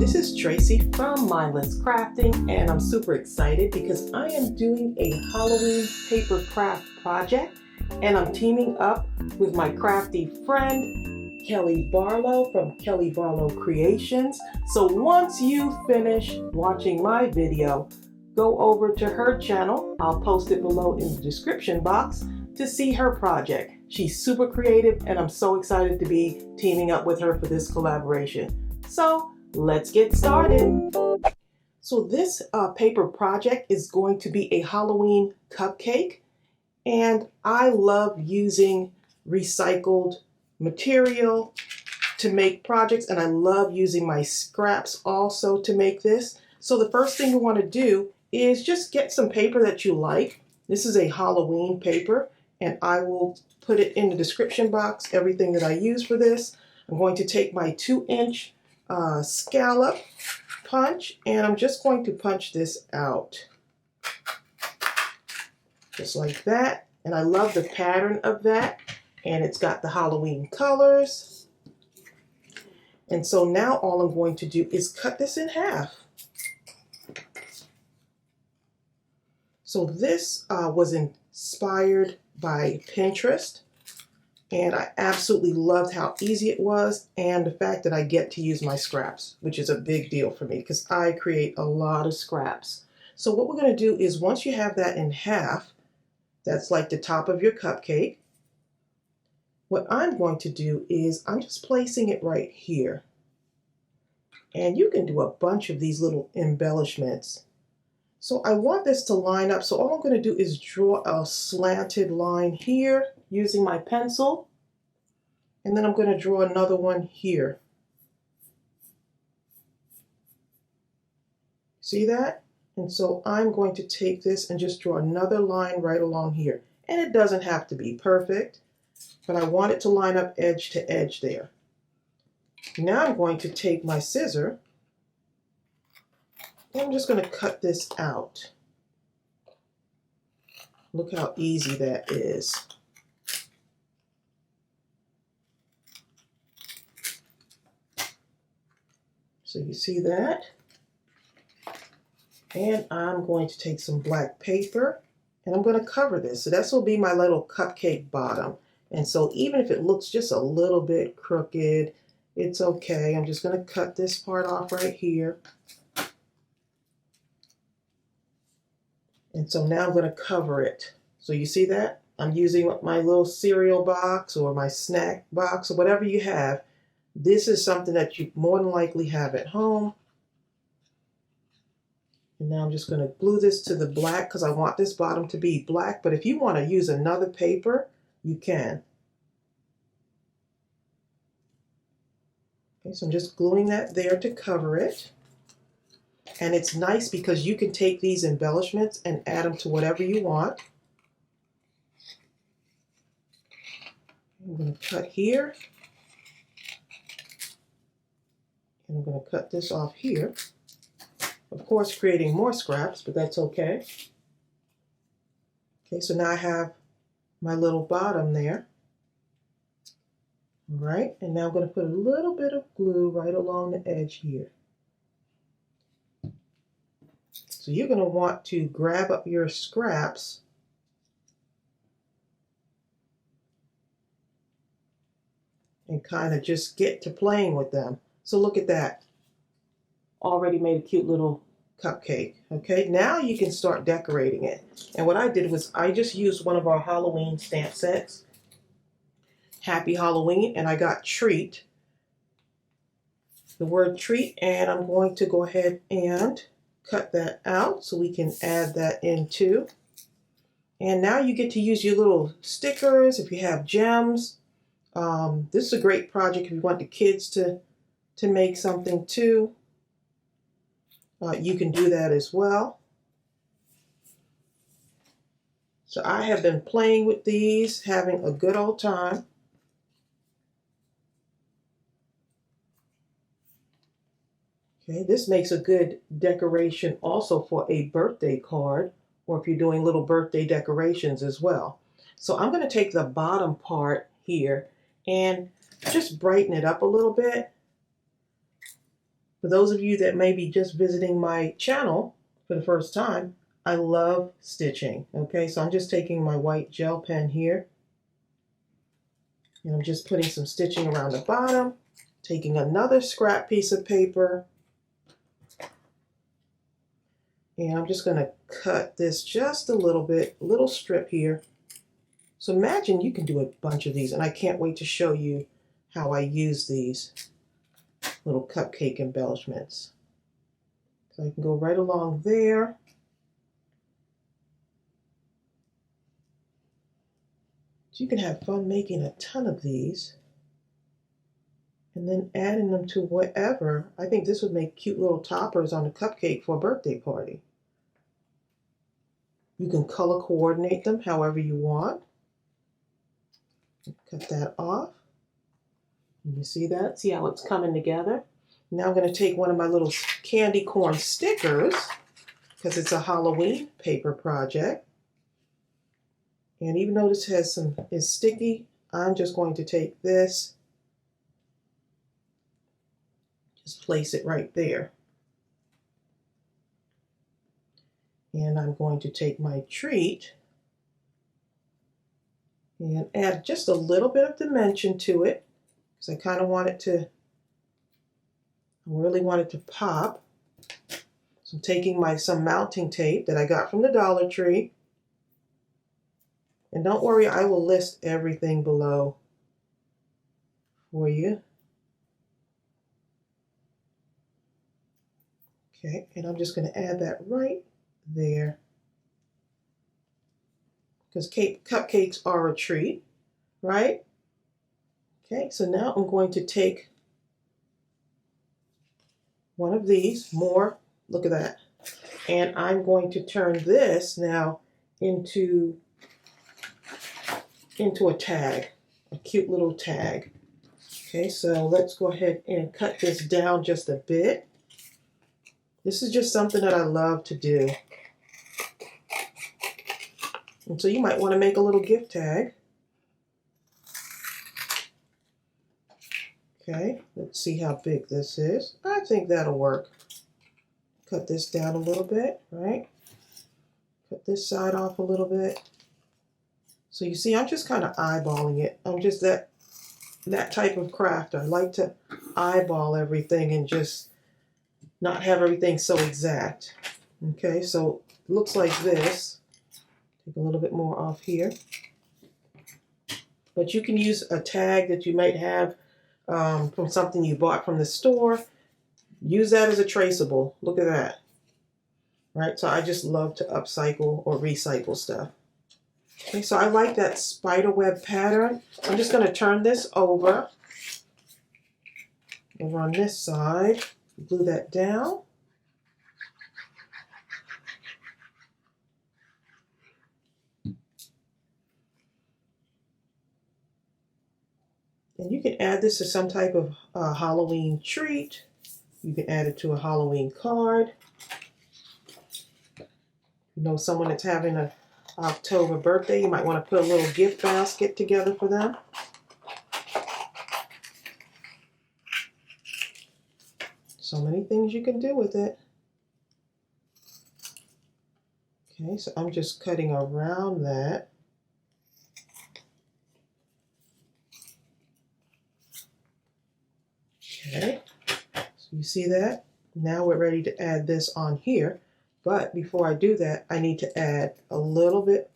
This is Tracey from Mindless Crafting, and I'm super excited because I am doing a Halloween paper craft project, and I'm teaming up with my crafty friend Kelly Barlow from Kelly Barlow Creations. So once you finish watching my video, go over to her channel. I'll post it below in the description box to see her project. She's super creative, and I'm so excited to be teaming up with her for this collaboration. So let's get started. So this paper project is going to be a Halloween cupcake, and I love using recycled material to make projects, and I love using my scraps also to make this. So the first thing you want to do is just get some paper that you like. This is a Halloween paper, and I will put it in the description box, everything that I use for this. I'm going to take my 2-inch Scallop Punch, and I'm just going to punch this out. Just like that. And I love the pattern of that. And it's got the Halloween colors. And so now all I'm going to do is cut this in half. So this was inspired by Pinterest, and I absolutely loved how easy it was and the fact that I get to use my scraps, which is a big deal for me because I create a lot of scraps. So what we're going to do is, once you have that in half, that's like the top of your cupcake, what I'm going to do is I'm just placing it right here. And you can do a bunch of these little embellishments. So I want this to line up, so all I'm going to do is draw a slanted line here using my pencil, and then I'm going to draw another one here. See that? And so I'm going to take this and just draw another line right along here. And it doesn't have to be perfect, but I want it to line up edge to edge there. Now I'm going to take my scissor, I'm just going to cut this out. Look how easy that is. So you see that? And I'm going to take some black paper, and I'm going to cover this. So this will be my little cupcake bottom. And so even if it looks just a little bit crooked, it's okay. I'm just going to cut this part off right here. And so now I'm going to cover it. So you see that? I'm using my little cereal box or my snack box or whatever you have. This is something that you more than likely have at home. And now I'm just going to glue this to the black because I want this bottom to be black. But if you want to use another paper, you can. Okay, so I'm just gluing that there to cover it. And it's nice because you can take these embellishments and add them to whatever you want. I'm going to cut here. And I'm going to cut this off here. Of course, creating more scraps, but that's okay. Okay, so now I have my little bottom there. All right, and now I'm going to put a little bit of glue right along the edge here. So you're going to want to grab up your scraps and kind of just get to playing with them. So look at that. Already made a cute little cupcake. Okay, now you can start decorating it. And what I did was I just used one of our Halloween stamp sets. Happy Halloween, and I got treat. The word treat, and I'm going to go ahead and cut that out so we can add that in too. And now you get to use your little stickers if you have gems. This is a great project if you want the kids to make something too. You can do that as well. So I have been playing with these, having a good old time. Okay, this makes a good decoration also for a birthday card, or if you're doing little birthday decorations as well. So I'm going to take the bottom part here and just brighten it up a little bit. For those of you that may be just visiting my channel for the first time, I love stitching. Okay, so I'm just taking my white gel pen here, and I'm just putting some stitching around the bottom, taking another scrap piece of paper, and I'm just going to cut this just a little bit, a little strip here. So imagine you can do a bunch of these, and I can't wait to show you how I use these little cupcake embellishments. So I can go right along there. So you can have fun making a ton of these and then adding them to whatever. I think this would make cute little toppers on a cupcake for a birthday party. You can color coordinate them however you want. Cut that off. And you see that? See how it's coming together? Now I'm going to take one of my little candy corn stickers, because it's a Halloween paper project. And even though this has is sticky, I'm just going to take this, just place it right there. And I'm going to take my treat and add just a little bit of dimension to it, because I kind of want it to, I really want it to pop. So I'm taking some mounting tape that I got from the Dollar Tree. And don't worry, I will list everything below for you. Okay, and I'm just going to add that right there, because cupcakes are a treat, right? Okay, so now I'm going to take one of these more, look at that, and I'm going to turn this now into a tag, a cute little tag. Okay, so let's go ahead and cut this down just a bit. This is just something that I love to do. And so you might want to make a little gift tag. Okay, let's see how big this is. I think that'll work. Cut this down a little bit, right? Cut this side off a little bit. So you see, I'm just kind of eyeballing it. I'm just that type of crafter. I like to eyeball everything and just not have everything so exact. Okay, so it looks like this. Take a little bit more off here. But you can use a tag that you might have from something you bought from the store. Use that as a traceable. Look at that. Right, so I just love to upcycle or recycle stuff. Okay, so I like that spider web pattern. I'm just going to turn this over on this side. Glue that down. And you can add this to some type of Halloween treat. You can add it to a Halloween card. You know, someone that's having an October birthday, you might want to put a little gift basket together for them. So many things you can do with it. Okay, so I'm just cutting around that. Okay, so you see that? Now we're ready to add this on here. But before I do that, I need to add a little bit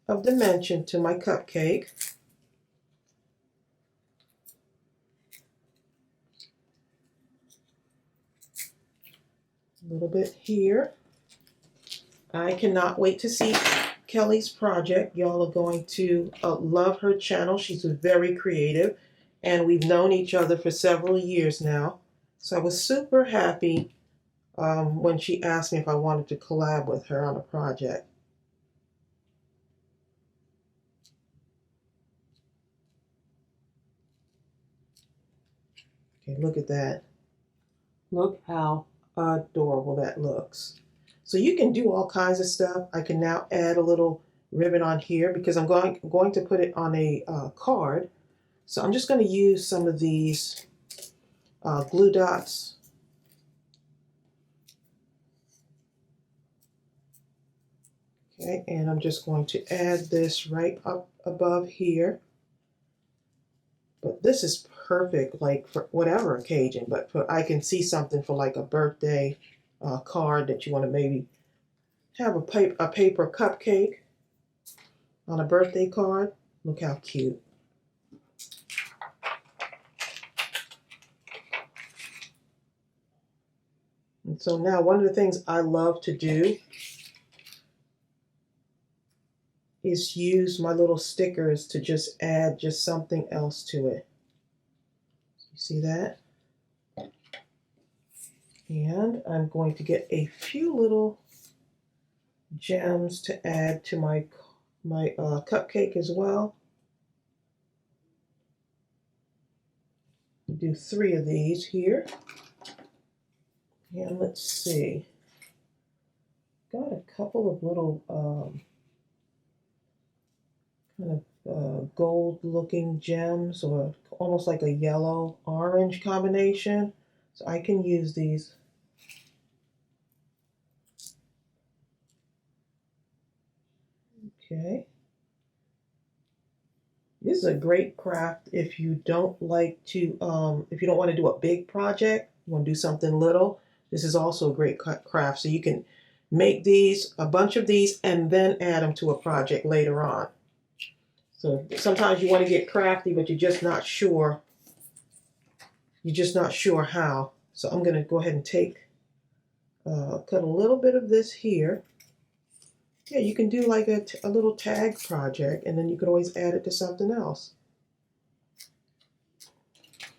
of dimension to my cupcake. A little bit here. I cannot wait to see Kelly's project. Y'all are going to love her channel. She's very creative, and we've known each other for several years now. So I was super happy when she asked me if I wanted to collab with her on a project. Okay, look at that. Look how adorable that looks. So you can do all kinds of stuff. I can now add a little ribbon on here because I'm going to put it on a card. So I'm just going to use some of these glue dots Okay, and I'm just going to add this right up above here. But this is perfect, like for whatever occasion, but I can see something for like a birthday card that you want to maybe have a paper cupcake on a birthday card. Look how cute. And so now one of the things I love to do is use my little stickers to just add just something else to it. You see that? And I'm going to get a few little gems to add to my cupcake as well. Do 3 of these here. And let's see. Got a couple of little kind of gold looking gems, or almost like a yellow orange combination. So I can use these. Okay. This is a great craft if you don't like to, if you don't want to do a big project, you want to do something little. This is also a great craft. So you can make these, a bunch of these, and then add them to a project later on. So sometimes you want to get crafty, but you're just not sure. You're just not sure how. So I'm going to go ahead and take, cut a little bit of this here. Yeah, you can do like a little tag project, and then you could always add it to something else.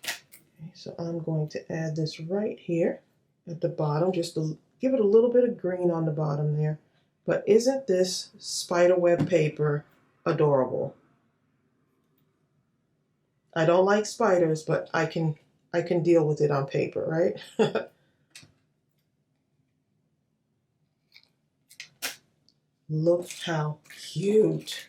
Okay, so I'm going to add this right here at the bottom, just to give it a little bit of green on the bottom there. But isn't this spiderweb paper adorable? I don't like spiders, but I can deal with it on paper, right? Look how cute.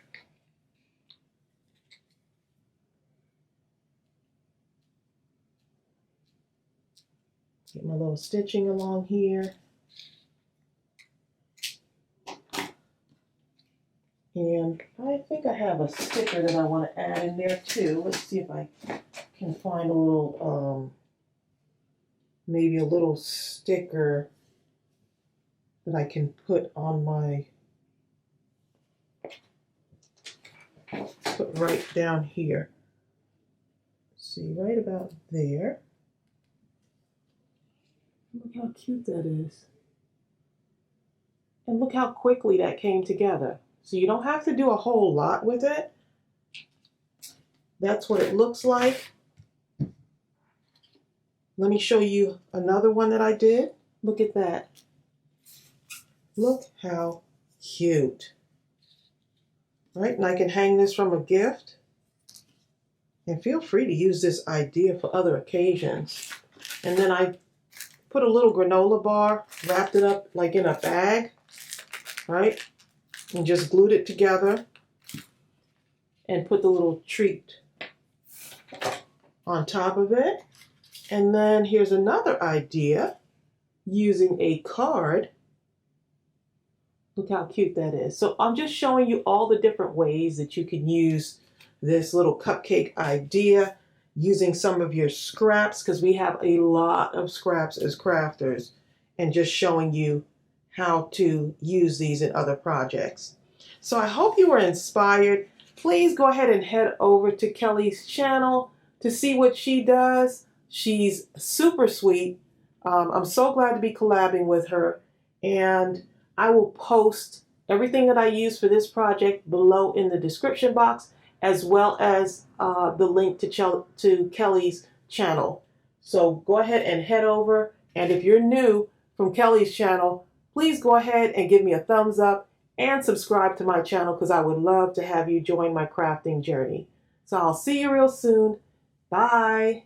Get my little stitching along here. And I think I have a sticker that I want to add in there too. Let's see if I can find a little, maybe a little sticker that I can put on my, put right down here. See, right about there. Look how cute that is. And look how quickly that came together. So you don't have to do a whole lot with it. That's what it looks like. Let me show you another one that I did. Look at that. Look how cute. Right, and I can hang this from a gift. And feel free to use this idea for other occasions. And then I put a little granola bar, wrapped it up like in a bag, right? And just glued it together and put the little treat on top of it. And then here's another idea using a card. Look how cute that is. So I'm just showing you all the different ways that you can use this little cupcake idea using some of your scraps, because we have a lot of scraps as crafters, and just showing you how to use these in other projects. So I hope you were inspired. Please go ahead and head over to Kelly's channel to see what she does. She's super sweet. I'm so glad to be collabing with her, and I will post everything that I use for this project below in the description box, as well as the link to Kelly's channel. So go ahead and head over, and if you're new from Kelly's channel, please go ahead and give me a thumbs up and subscribe to my channel, because I would love to have you join my crafting journey. So I'll see you real soon. Bye.